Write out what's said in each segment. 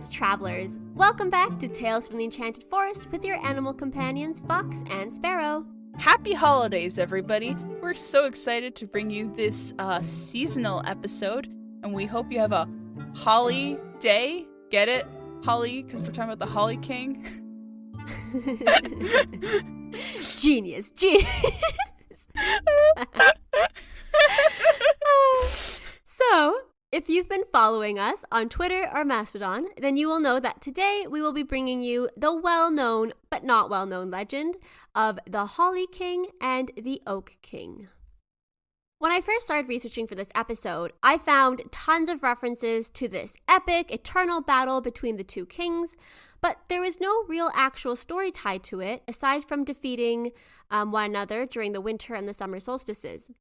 Greetings, travelers! Welcome back to Tales from the Enchanted Forest with your animal companions, Fox and Sparrow. Happy holidays, everybody! We're so excited to bring you this seasonal episode, and we hope you have a holly day. Get it? Holly, because we're talking about the Holly King. Genius. So, if you've been following us on Twitter or Mastodon, then you will know that today we will be bringing you the well-known but not well-known legend of the Holly King and the Oak King. When I first started researching for this episode, I found tons of references to this epic, eternal battle between the two kings, but there was no real actual story tied to it aside from defeating one another during the winter and the summer solstices.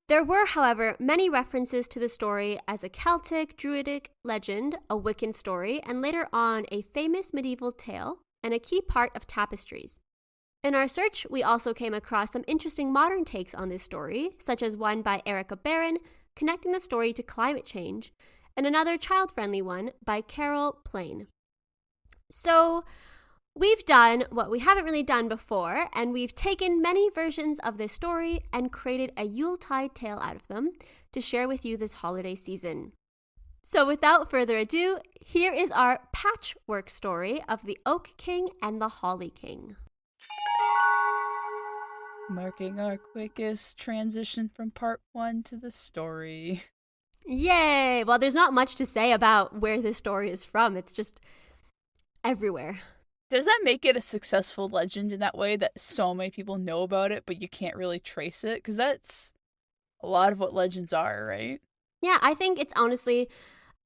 There were, however, many references to the story as a Celtic, Druidic legend, a Wiccan story, and later on a famous medieval tale, and a key part of tapestries. In our search, we also came across some interesting modern takes on this story, such as one by Erica Barron, connecting the story to climate change, and another child-friendly one by Carol Plain. So, we've done what we haven't really done before, and we've taken many versions of this story and created a Yuletide tale out of them to share with you this holiday season. So without further ado, here is our patchwork story of the Oak King and the Holly King. Marking our quickest transition from part 1 to the story. Yay! Well, there's not much to say about where this story is from. It's just everywhere. Does that make it a successful legend in that way, that so many people know about it, but you can't really trace it? Because that's a lot of what legends are, right? Yeah, I think it's honestly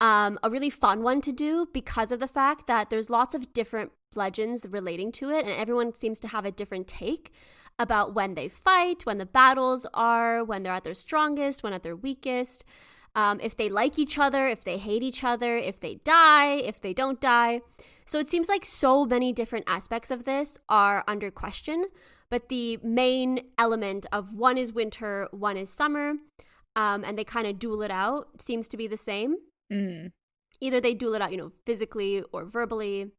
a really fun one to do because of the fact that there's lots of different legends relating to it, and everyone seems to have a different take about when they fight, when the battles are, when they're at their strongest, when at their weakest, if they like each other, if they hate each other, if they die, if they don't die. So it seems like so many different aspects of this are under question, but the main element of one is winter, one is summer, and they kind of duel it out, seems to be the same. Mm. Either they duel it out, physically or verbally.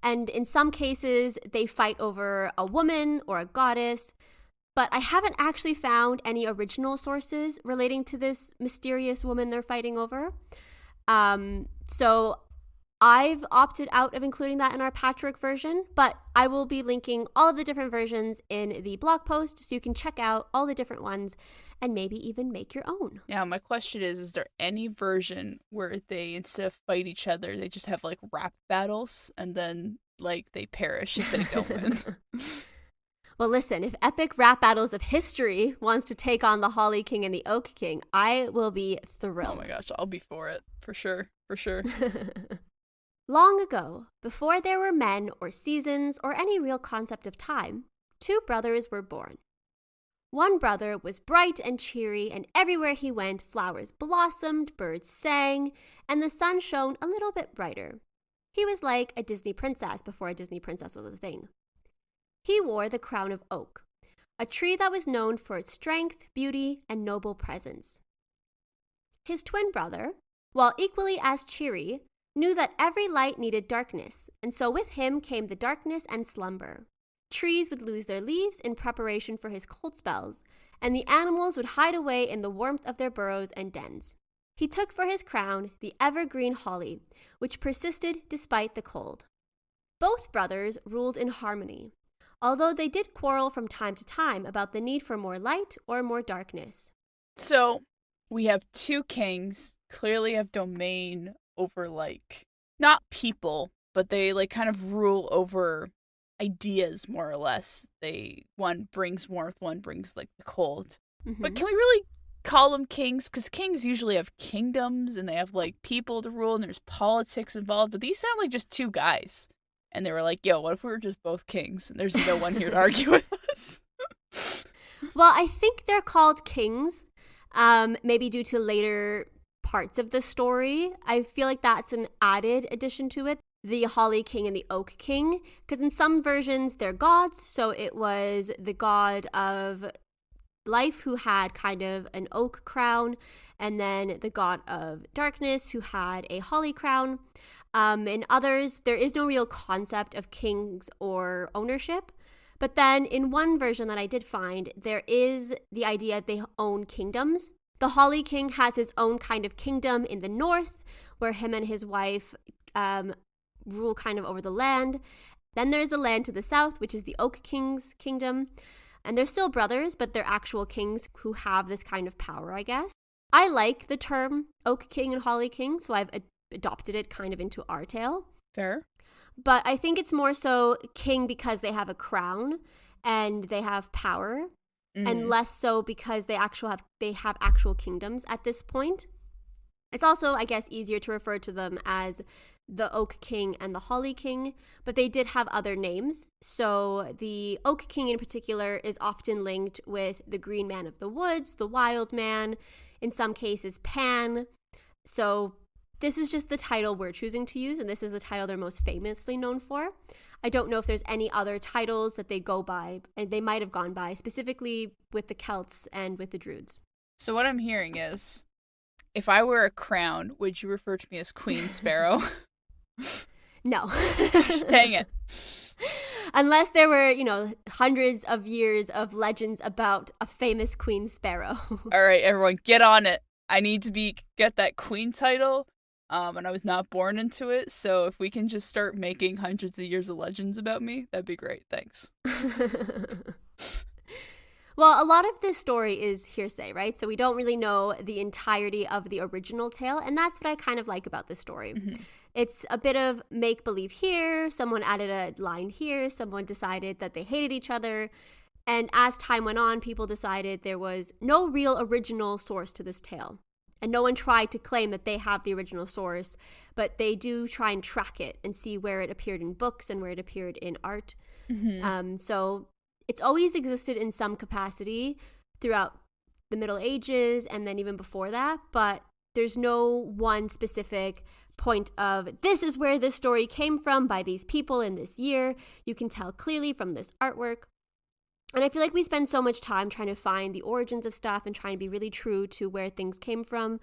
And in some cases, they fight over a woman or a goddess. But I haven't actually found any original sources relating to this mysterious woman they're fighting over. So I've opted out of including that in our patchwork version, but I will be linking all of the different versions in the blog post so you can check out all the different ones and maybe even make your own. Now, my question is there any version where they, instead of fight each other, they just have, rap battles and then, they perish if they don't win? Well, listen, if Epic Rap Battles of History wants to take on the Holly King and the Oak King, I will be thrilled. Oh my gosh, I'll be for it. For sure. Long ago, before there were men or seasons or any real concept of time, two brothers were born. One brother was bright and cheery, and everywhere he went, flowers blossomed, birds sang, and the sun shone a little bit brighter. He was like a Disney princess before a Disney princess was a thing. He wore the crown of oak, a tree that was known for its strength, beauty, and noble presence. His twin brother, while equally as cheery, knew that every light needed darkness, and so with him came the darkness and slumber. Trees would lose their leaves in preparation for his cold spells, and the animals would hide away in the warmth of their burrows and dens. He took for his crown the evergreen holly, which persisted despite the cold. Both brothers ruled in harmony, although they did quarrel from time to time about the need for more light or more darkness. So, we have two kings, clearly have domain over, not people, but they, kind of rule over ideas, more or less. One brings warmth, one brings, the cold. Mm-hmm. But can we really call them kings? Because kings usually have kingdoms, and they have, people to rule, and there's politics involved, but these sound like just two guys. And they were like, yo, what if we were just both kings? And there's no one here to argue with us. Well, I think they're called kings, maybe due to later parts of the story. I feel like that's an added addition to it, the Holly King and the Oak King, because in some versions they're gods. So it was the god of life who had kind of an oak crown, and then the god of darkness who had a holly crown. In others, there is no real concept of kings or ownership. But then in one version that I did find, there is the idea they own kingdoms. The Holly King has his own kind of kingdom in the north, where him and his wife rule kind of over the land. Then there's the land to the south, which is the Oak King's kingdom. And they're still brothers, but they're actual kings who have this kind of power, I guess. I like the term Oak King and Holly King, so I've adopted it kind of into our tale. Fair. But I think it's more so king because they have a crown and they have power, and less so because they have actual kingdoms at this point. It's also, I guess, easier to refer to them as the Oak King and the Holly King, but they did have other names. So the Oak King in particular is often linked with the Green Man of the Woods, the Wild Man, in some cases Pan. So this is just the title we're choosing to use, and this is the title they're most famously known for. I don't know if there's any other titles that they go by, and they might have gone by, specifically with the Celts and with the Druids. So what I'm hearing is, if I wear a crown, would you refer to me as Queen Sparrow? No. Dang it. Unless there were, hundreds of years of legends about a famous Queen Sparrow. All right, everyone, get on it. I need to get that queen title, and I was not born into it, so if we can just start making hundreds of years of legends about me, that'd be great. Thanks. Well, a lot of this story is hearsay, right? So we don't really know the entirety of the original tale, and that's what I kind of like about this story. Mm-hmm. It's a bit of make-believe here, someone added a line here, someone decided that they hated each other, and as time went on, people decided there was no real original source to this tale. And no one tried to claim that they have the original source, but they do try and track it and see where it appeared in books and where it appeared in art. Mm-hmm. So it's always existed in some capacity throughout the Middle Ages and then even before that, but there's no one specific point of this is where this story came from by these people in this year. You can tell clearly from this artwork. And I feel like we spend so much time trying to find the origins of stuff and trying to be really true to where things came from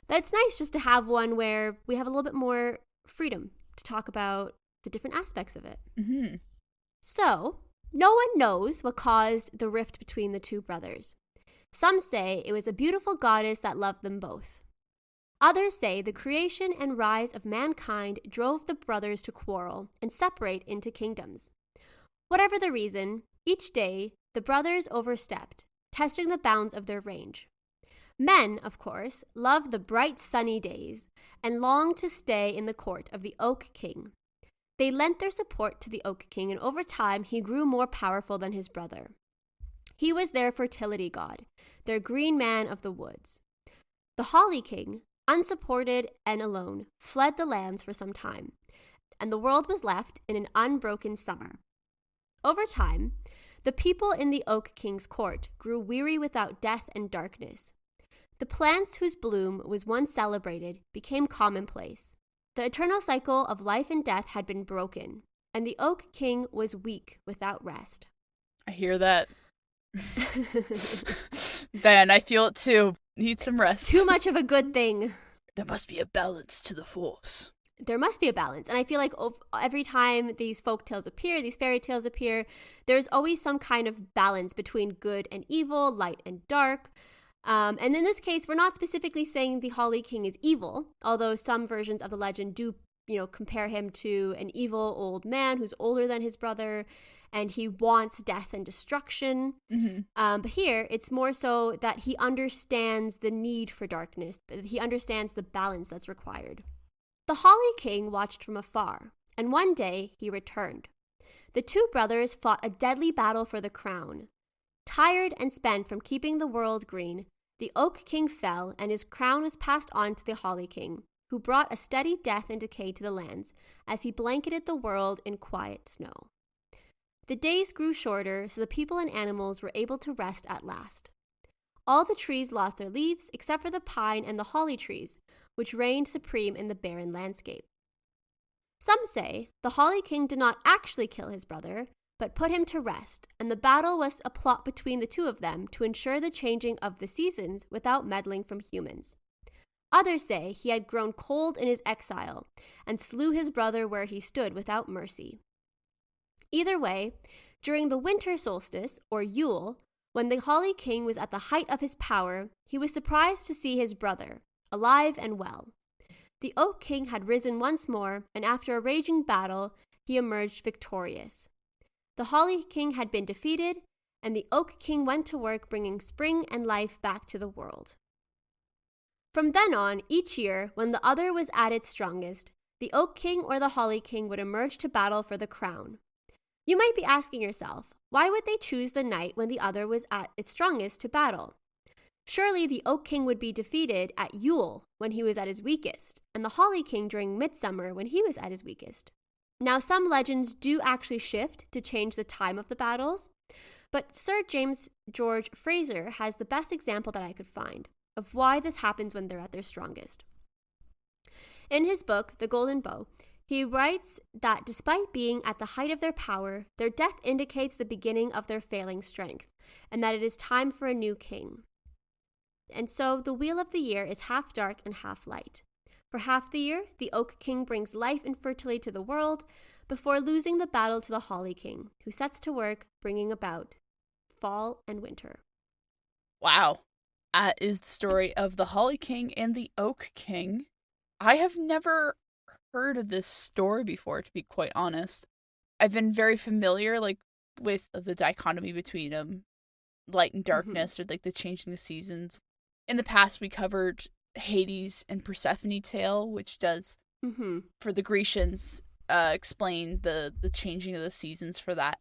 that it's nice just to have one where we have a little bit more freedom to talk about the different aspects of it. Mm-hmm. So, no one knows what caused the rift between the two brothers. Some say it was a beautiful goddess that loved them both. Others say the creation and rise of mankind drove the brothers to quarrel and separate into kingdoms. Whatever the reason, each day the brothers overstepped, testing the bounds of their range. Men, of course, loved the bright sunny days and longed to stay in the court of the Oak King. They lent their support to the Oak King, and over time he grew more powerful than his brother. He was their fertility god, their Green Man of the Woods. The Holly King, unsupported and alone, fled the lands for some time, and the world was left in an unbroken summer. Over time, the people in the Oak King's court grew weary without death and darkness. The plants whose bloom was once celebrated became commonplace. The eternal cycle of life and death had been broken, and the Oak King was weak without rest. I hear that. Ben, I feel it too. Need some rest. Too much of a good thing. There must be a balance to the force. There must be a balance. And I feel like every time these folk tales appear, these fairy tales appear, there's always some kind of balance between good and evil, light and dark. And in this case, we're not specifically saying the Holly King is evil, although some versions of the legend do, compare him to an evil old man who's older than his brother, and he wants death and destruction. Mm-hmm. But here, it's more so that he understands the need for darkness, that he understands the balance that's required. The Holly King watched from afar, and one day he returned. The two brothers fought a deadly battle for the crown. Tired and spent from keeping the world green, the Oak King fell, and his crown was passed on to the Holly King, who brought a steady death and decay to the lands as he blanketed the world in quiet snow. The days grew shorter, so the people and animals were able to rest at last. All the trees lost their leaves except for the pine and the holly trees, which reigned supreme in the barren landscape. Some say the Holly King did not actually kill his brother, but put him to rest, and the battle was a plot between the two of them to ensure the changing of the seasons without meddling from humans. Others say he had grown cold in his exile and slew his brother where he stood without mercy. Either way, during the winter solstice, or Yule, when the Holly King was at the height of his power, he was surprised to see his brother, alive and well. The Oak King had risen once more, and after a raging battle, he emerged victorious. The Holly King had been defeated, and the Oak King went to work bringing spring and life back to the world. From then on, each year, when the other was at its strongest, the Oak King or the Holly King would emerge to battle for the crown. You might be asking yourself, why would they choose the night when the other was at its strongest to battle? Surely the Oak King would be defeated at Yule when he was at his weakest, and the Holly King during midsummer when he was at his weakest. Now, some legends do actually shift to change the time of the battles, but Sir James George Fraser has the best example that I could find of why this happens when they're at their strongest. In his book, The Golden Bow, he writes that despite being at the height of their power, their death indicates the beginning of their failing strength, and that it is time for a new king. And so the wheel of the year is half dark and half light. For half the year, the Oak King brings life and fertility to the world before losing the battle to the Holly King, who sets to work bringing about fall and winter. Wow. That is the story of the Holly King and the Oak King. I have never heard of this story before, to be quite honest. I've been very familiar, with the dichotomy between light and darkness, or the changing the seasons. In the past, we covered Hades and Persephone tale, which does, for the Grecians, explain the changing of the seasons for that.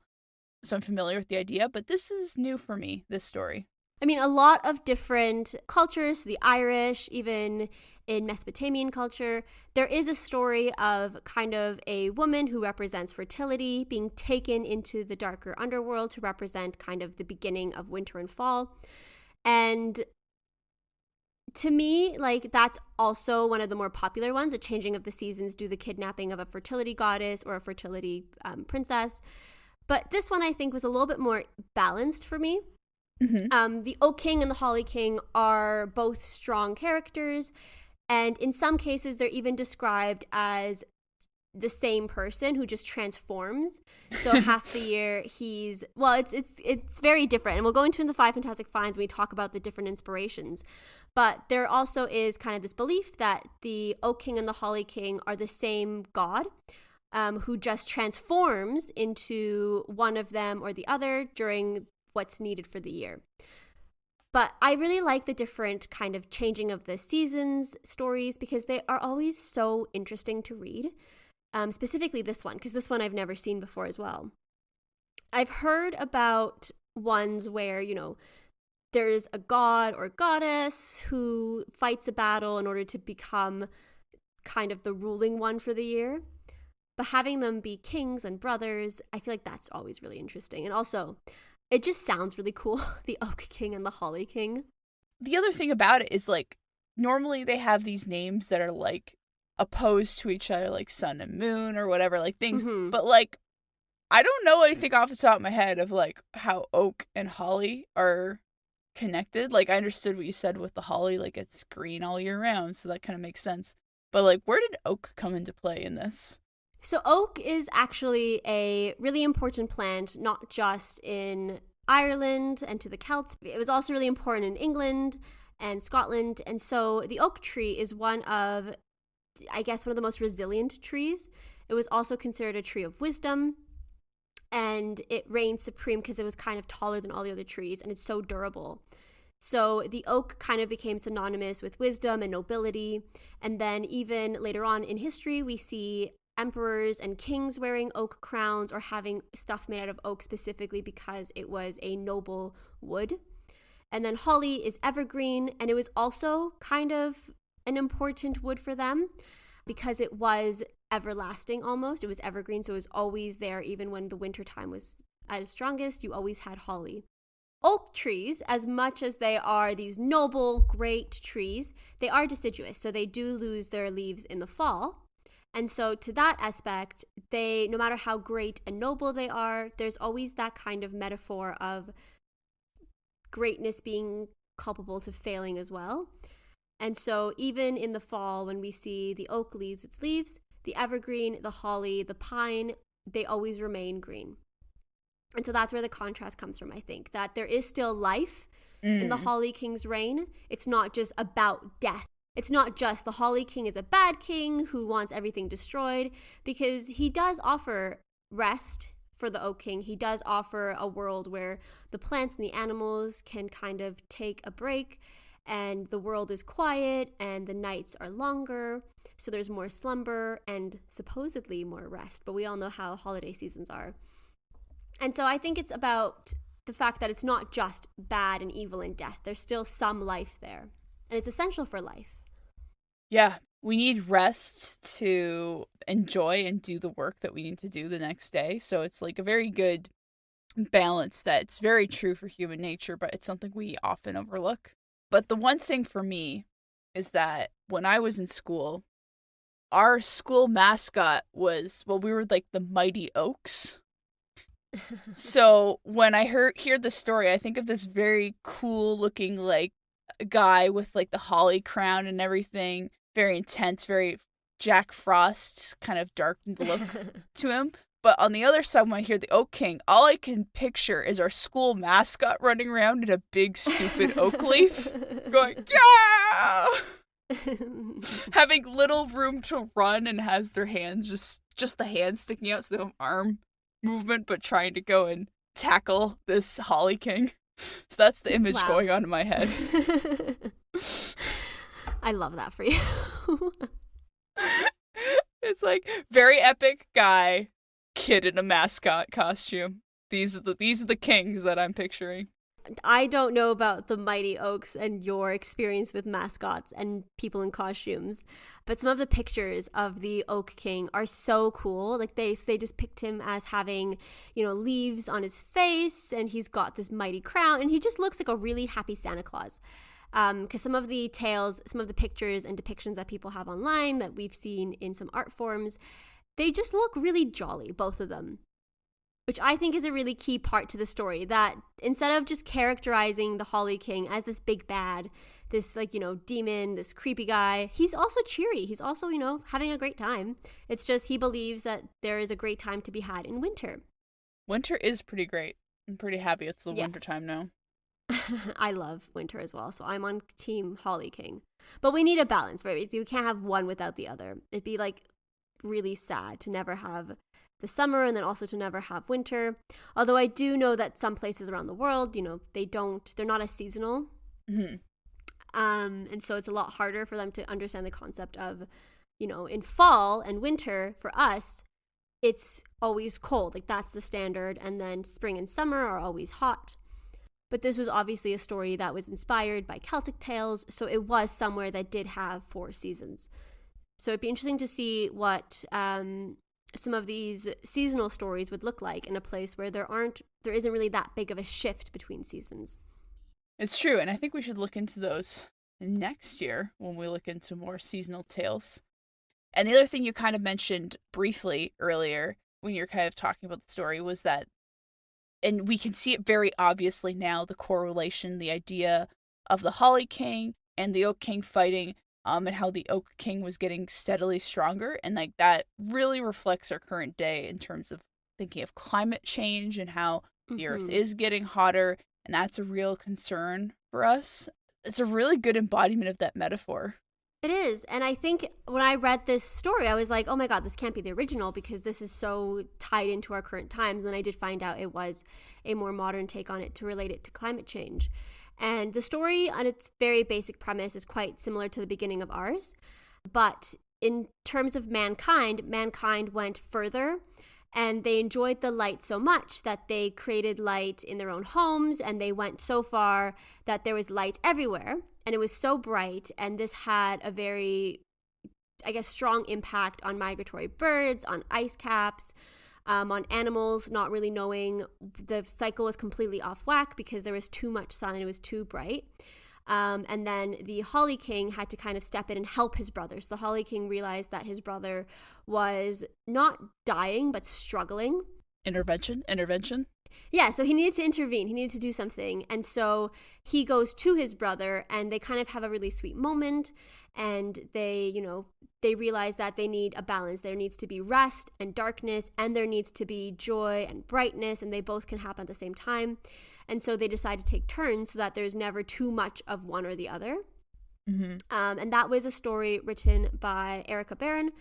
So I'm familiar with the idea, but this is new for me, this story. I mean, a lot of different cultures, the Irish, even in Mesopotamian culture, there is a story of kind of a woman who represents fertility being taken into the darker underworld to represent kind of the beginning of winter and fall. And to me, that's also one of the more popular ones, the changing of the seasons due to the kidnapping of a fertility goddess or a fertility princess. But this one, I think, was a little bit more balanced for me. The Oak King and the Holly King are both strong characters, and in some cases they're even described as the same person who just transforms. So half the year it's very different, and we'll go into in the Five Fantastic Finds when we talk about the different inspirations. But there also is kind of this belief that the Oak King and the Holly King are the same god, who just transforms into one of them or the other during what's needed for the year. But I really like the different kind of changing of the seasons stories because they are always so interesting to read. Specifically this one, because this one I've never seen before as well. I've heard about ones where, there's a god or goddess who fights a battle in order to become kind of the ruling one for the year. But having them be kings and brothers, I feel like that's always really interesting. And also, it just sounds really cool, the Oak King and the Holly King. The other thing about it is, normally they have these names that are, opposed to each other, like sun and moon or whatever, things. But, I don't know anything off the top of my head of, how oak and holly are connected. I understood what you said with the holly, it's green all year round, so that kind of makes sense. But, where did oak come into play in this? So oak is actually a really important plant, not just in Ireland and to the Celts. It was also really important in England and Scotland. And so the oak tree is one of the most resilient trees. It was also considered a tree of wisdom. And it reigned supreme because it was kind of taller than all the other trees, and it's so durable. So the oak kind of became synonymous with wisdom and nobility. And then even later on in history, we see emperors and kings wearing oak crowns or having stuff made out of oak specifically because it was a noble wood. And then holly is evergreen, and it was also kind of an important wood for them because it was everlasting almost. It was evergreen, so it was always there even when the winter time was at its strongest. You always had holly. Oak trees, as much as they are these noble, great trees, they are deciduous, so they do lose their leaves in the fall. And so to that aspect, no matter how great and noble they are, there's always that kind of metaphor of greatness being culpable to failing as well. And so even in the fall, when we see the oak leaves its leaves, the evergreen, the holly, the pine, they always remain green. And so that's where the contrast comes from, I think, that there is still life in the Holly King's reign. It's not just about death. It's not just the Holly King is a bad king who wants everything destroyed, because he does offer rest for the Oak King. He does offer a world where the plants and the animals can kind of take a break, and the world is quiet and the nights are longer, so there's more slumber and supposedly more rest. But we all know how holiday seasons are. And so I think it's about the fact that it's not just bad and evil and death. There's still some life there, and it's essential for life. Yeah, we need rest to enjoy and do the work that we need to do the next day. So it's like a very good balance that's very true for human nature, but it's something we often overlook. But the one thing for me is that when I was in school, our school mascot was, well, we were like the Mighty Oaks. So when I hear the story, I think of this very cool looking like guy with like the holly crown and everything, very intense, very Jack Frost kind of dark look to him. But on the other side, when I hear the Oak King, all I can picture is our school mascot running around in a big stupid oak leaf going, yeah! Having little room to run and has their hands, just the hands sticking out, so they don't have arm movement, but trying to go and tackle this Holly King. So that's the image going on in my head. I love that for you. It's like very epic guy, kid in a mascot costume. These are the kings that I'm picturing. I don't know about the Mighty Oaks and your experience with mascots and people in costumes, but some of the pictures of the Oak King are so cool. Like they just picked him as having, leaves on his face, and he's got this mighty crown, and he just looks like a really happy Santa Claus. Because some of the tales, some of the pictures and depictions that people have online that we've seen in some art forms, they just look really jolly, both of them. Which I think is a really key part to the story, that instead of just characterizing the Holly King as this big bad, this demon, this creepy guy, he's also cheery. He's also, having a great time. It's just he believes that there is a great time to be had in winter. Winter is pretty great. I'm pretty happy it's the winter time now. I love winter as well, so I'm on team Holly King. But we need a balance, right? We can't have one without the other. It'd be really sad to never have the summer and then also to never have winter. Although I do know that some places around the world, they're not as seasonal. Mm-hmm. And so it's a lot harder for them to understand the concept of, in fall and winter for us, it's always cold. Like that's the standard. And then spring and summer are always hot. But this was obviously a story that was inspired by Celtic tales. So it was somewhere that did have 4 seasons. So it'd be interesting to see what some of these seasonal stories would look like in a place where there isn't really that big of a shift between seasons. It's true, and I think we should look into those next year when we look into more seasonal tales. And the other thing you kind of mentioned briefly earlier when you were kind of talking about the story was that, and we can see it very obviously now, the correlation, the idea of the Holly King and the Oak King fighting, and how the Oak King was getting steadily stronger. And that really reflects our current day in terms of thinking of climate change and how the earth is getting hotter. And that's a real concern for us. It's a really good embodiment of that metaphor. It is. And I think when I read this story, I was like, oh my God, this can't be the original because this is so tied into our current times. And then I did find out it was a more modern take on it to relate it to climate change. And the story on its very basic premise is quite similar to the beginning of ours. But in terms of mankind went further, and they enjoyed the light so much that they created light in their own homes, and they went so far that there was light everywhere, and it was so bright, and this had a very, strong impact on migratory birds, on ice caps, on animals not really knowing. The cycle was completely off whack because there was too much sun and it was too bright. And then the Holly King had to kind of step in and help his brother. So the Holly King realized that his brother was not dying, but struggling. Intervention. Yeah, so he needed to intervene. He needed to do something. And so he goes to his brother and they kind of have a really sweet moment. And they realize that they need a balance. There needs to be rest and darkness, and there needs to be joy and brightness, and they both can happen at the same time. And so they decide to take turns so that there's never too much of one or the other. Mm-hmm. And that was a story written by Erica Barron.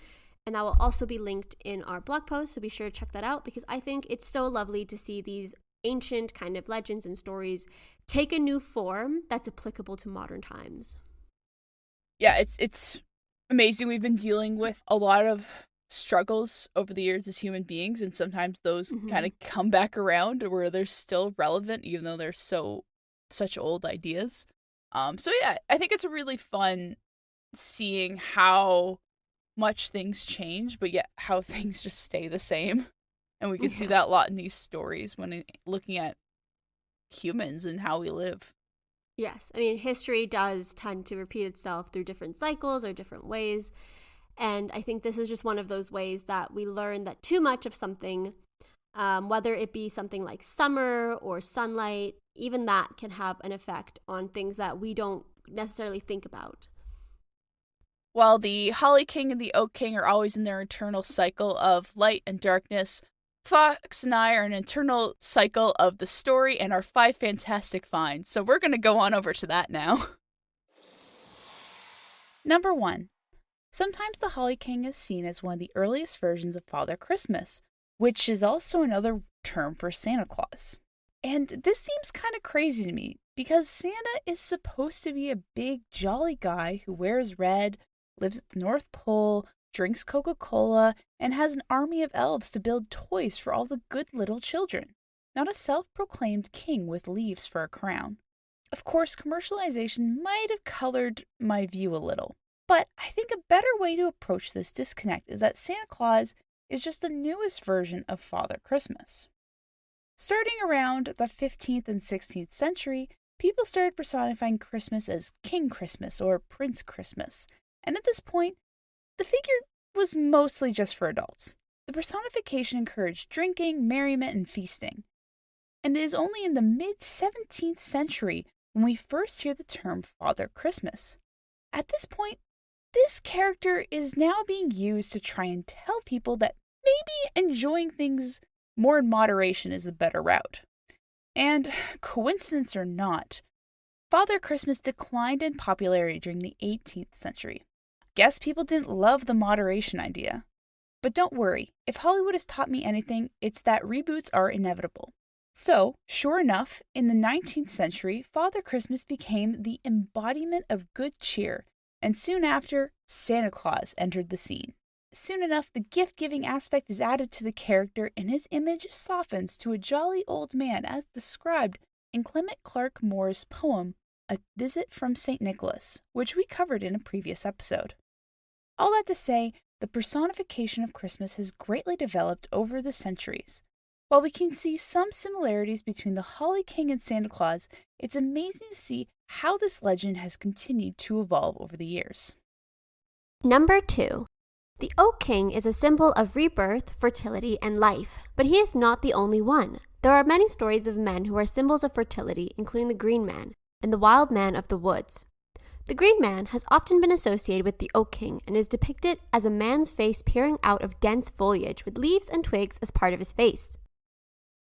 And that will also be linked in our blog post, so be sure to check that out, because I think it's so lovely to see these ancient kind of legends and stories take a new form that's applicable to modern times. Yeah, it's amazing. We've been dealing with a lot of struggles over the years as human beings, and sometimes those kind of come back around where they're still relevant, even though they're such old ideas. So yeah, I think it's really fun seeing how much things change, but yet how things just stay the same. And we can see that a lot in these stories when looking at humans and how we live. Yes. I mean, history does tend to repeat itself through different cycles or different ways. And I think this is just one of those ways that we learn that too much of something, whether it be something like summer or sunlight, even that can have an effect on things that we don't necessarily think about. While the Holly King and the Oak King are always in their eternal cycle of light and darkness, Fox and I are in an eternal cycle of the story and our 5 fantastic finds. So we're going to go on over to that now. Number 1. Sometimes the Holly King is seen as one of the earliest versions of Father Christmas, which is also another term for Santa Claus. And this seems kind of crazy to me, because Santa is supposed to be a big, jolly guy who wears red, lives at the North Pole, drinks Coca-Cola, and has an army of elves to build toys for all the good little children. Not a self-proclaimed king with leaves for a crown. Of course, commercialization might have colored my view a little, but I think a better way to approach this disconnect is that Santa Claus is just the newest version of Father Christmas. Starting around the 15th and 16th century, people started personifying Christmas as King Christmas or Prince Christmas. And at this point, the figure was mostly just for adults. The personification encouraged drinking, merriment, and feasting. And it is only in the mid-17th century when we first hear the term Father Christmas. At this point, this character is now being used to try and tell people that maybe enjoying things more in moderation is the better route. And coincidence or not, Father Christmas declined in popularity during the 18th century. Guess people didn't love the moderation idea. But don't worry, if Hollywood has taught me anything, it's that reboots are inevitable. So, sure enough, in the 19th century, Father Christmas became the embodiment of good cheer, and soon after, Santa Claus entered the scene. Soon enough, the gift-giving aspect is added to the character, and his image softens to a jolly old man as described in Clement Clarke Moore's poem, A Visit from St. Nicholas, which we covered in a previous episode. All that to say, the personification of Christmas has greatly developed over the centuries. While we can see some similarities between the Holly King and Santa Claus, it's amazing to see how this legend has continued to evolve over the years. Number 2. The Oak King is a symbol of rebirth, fertility, and life, but he is not the only one. There are many stories of men who are symbols of fertility, including the Green Man and the Wild Man of the Woods. The Green Man has often been associated with the Oak King and is depicted as a man's face peering out of dense foliage with leaves and twigs as part of his face.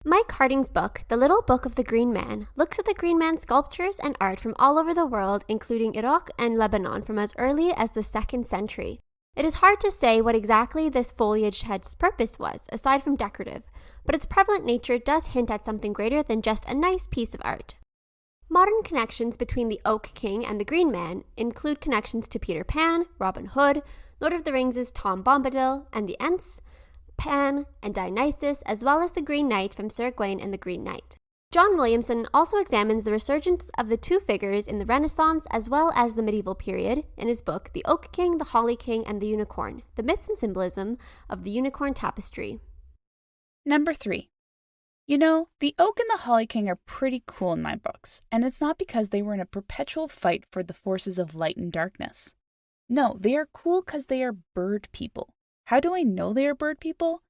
Mike Harding's book, The Little Book of the Green Man, looks at the Green Man sculptures and art from all over the world, including Iraq and Lebanon from as early as the 2nd century. It is hard to say what exactly this foliage head's purpose was, aside from decorative, but its prevalent nature does hint at something greater than just a nice piece of art. Modern connections between the Oak King and the Green Man include connections to Peter Pan, Robin Hood, Lord of the Rings' Tom Bombadil, and the Ents, Pan, and Dionysus, as well as the Green Knight from Sir Gawain and the Green Knight. John Williamson also examines the resurgence of the two figures in the Renaissance as well as the medieval period in his book The Oak King, the Holly King, and the Unicorn, The Myths and Symbolism of the Unicorn Tapestry. Number 3. You know, the Oak and the Holly King are pretty cool in my books, and it's not because they were in a perpetual fight for the forces of light and darkness. No, they are cool because they are bird people. How do I know they are bird people?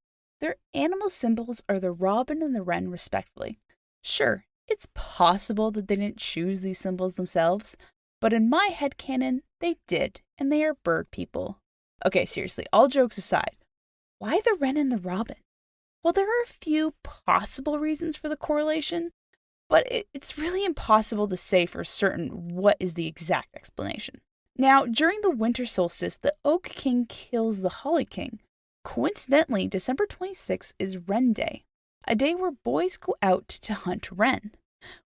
Their animal symbols are the robin and the wren, respectively. Sure, it's possible that they didn't choose these symbols themselves, but in my headcanon, they did, and they are bird people. Okay, seriously, all jokes aside, why the wren and the robin? Well, there are a few possible reasons for the correlation, but it's really impossible to say for certain what is the exact explanation. Now, during the winter solstice, the Oak King kills the Holly King. Coincidentally, December 26th is Wren Day, a day where boys go out to hunt wren.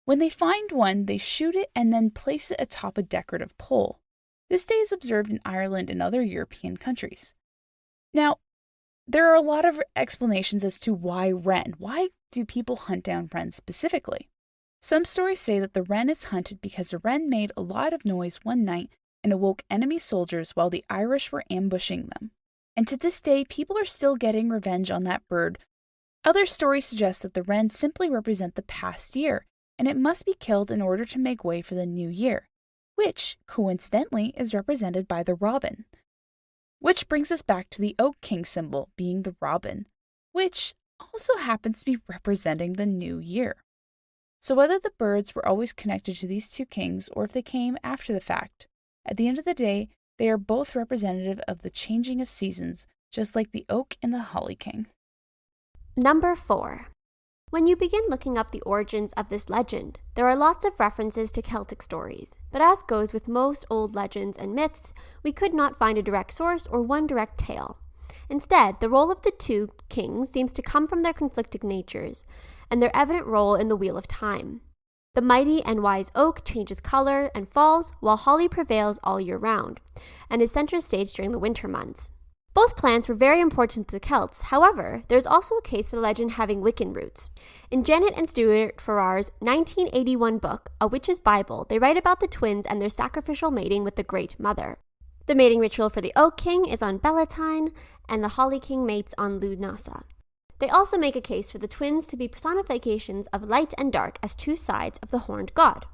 When they find one, they shoot it and then place it atop a decorative pole. This day is observed in Ireland and other European countries. Now, there are a lot of explanations as to why wren. Why do people hunt down wren specifically? Some stories say that the wren is hunted because the wren made a lot of noise one night and awoke enemy soldiers while the Irish were ambushing them. And to this day, people are still getting revenge on that bird. Other stories suggest that the wren simply represent the past year, and it must be killed in order to make way for the new year, which, coincidentally, is represented by the robin. Which brings us back to the Oak King symbol being the robin, which also happens to be representing the new year. So whether the birds were always connected to these two kings or if they came after the fact, at the end of the day, they are both representative of the changing of seasons, just like the oak and the holly king. Number 4. When you begin looking up the origins of this legend, there are lots of references to Celtic stories, but as goes with most old legends and myths, we could not find a direct source or one direct tale. Instead, the role of the two kings seems to come from their conflicting natures and their evident role in the Wheel of Time. The mighty and wise oak changes color and falls, while holly prevails all year round, and is center stage during the winter months. Both plants were very important to the Celts. However, there's also a case for the legend having Wiccan roots. In Janet and Stuart Farrar's 1981 book, A Witch's Bible, they write about the twins and their sacrificial mating with the Great Mother. The mating ritual for the Oak King is on Bellatine, and the Holly King mates on Lunasa. They also make a case for the twins to be personifications of light and dark as two sides of the horned god.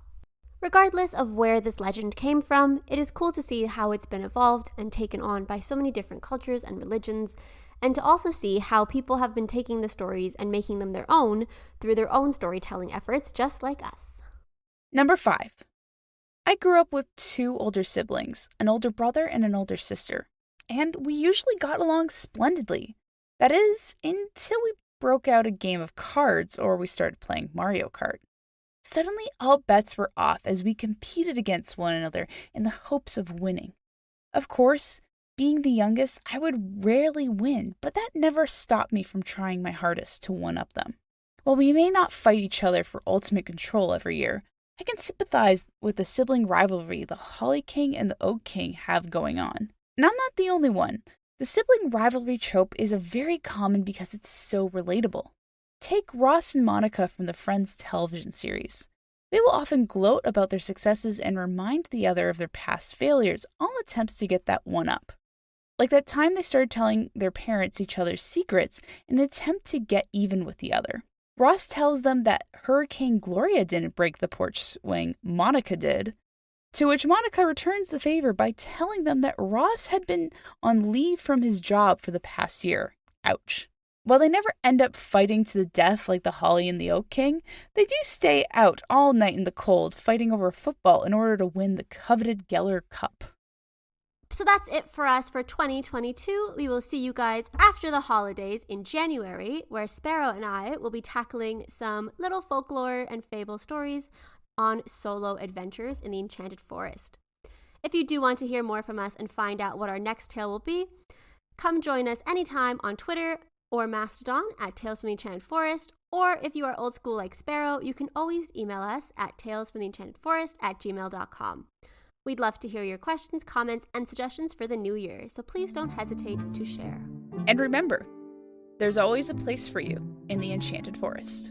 Regardless of where this legend came from, it is cool to see how it's been evolved and taken on by so many different cultures and religions, and to also see how people have been taking the stories and making them their own through their own storytelling efforts, just like us. Number 5. I grew up with 2 older siblings, an older brother and an older sister, and we usually got along splendidly. That is, until we broke out a game of cards or we started playing Mario Kart. Suddenly, all bets were off as we competed against one another in the hopes of winning. Of course, being the youngest, I would rarely win, but that never stopped me from trying my hardest to one-up them. While we may not fight each other for ultimate control every year, I can sympathize with the sibling rivalry the Holly King and the Oak King have going on. And I'm not the only one. The sibling rivalry trope is very common because it's so relatable. Take Ross and Monica from the Friends television series. They will often gloat about their successes and remind the other of their past failures, all attempts to get that one up. Like that time they started telling their parents each other's secrets in an attempt to get even with the other. Ross tells them that Hurricane Gloria didn't break the porch swing, Monica did. To which Monica returns the favor by telling them that Ross had been on leave from his job for the past year. Ouch. While they never end up fighting to the death like the Holly and the Oak King, they do stay out all night in the cold fighting over football in order to win the coveted Geller Cup. So that's it for us for 2022. We will see you guys after the holidays in January, where Sparrow and I will be tackling some little folklore and fable stories on solo adventures in the Enchanted Forest. If you do want to hear more from us and find out what our next tale will be, come join us anytime on Twitter or Mastodon at Tales from the Enchanted Forest, or if you are old school like Sparrow, you can always email us at talesfromtheenchantedforest@gmail.com. We'd love to hear your questions, comments, and suggestions for the new year, so please don't hesitate to share. And remember, there's always a place for you in the Enchanted Forest.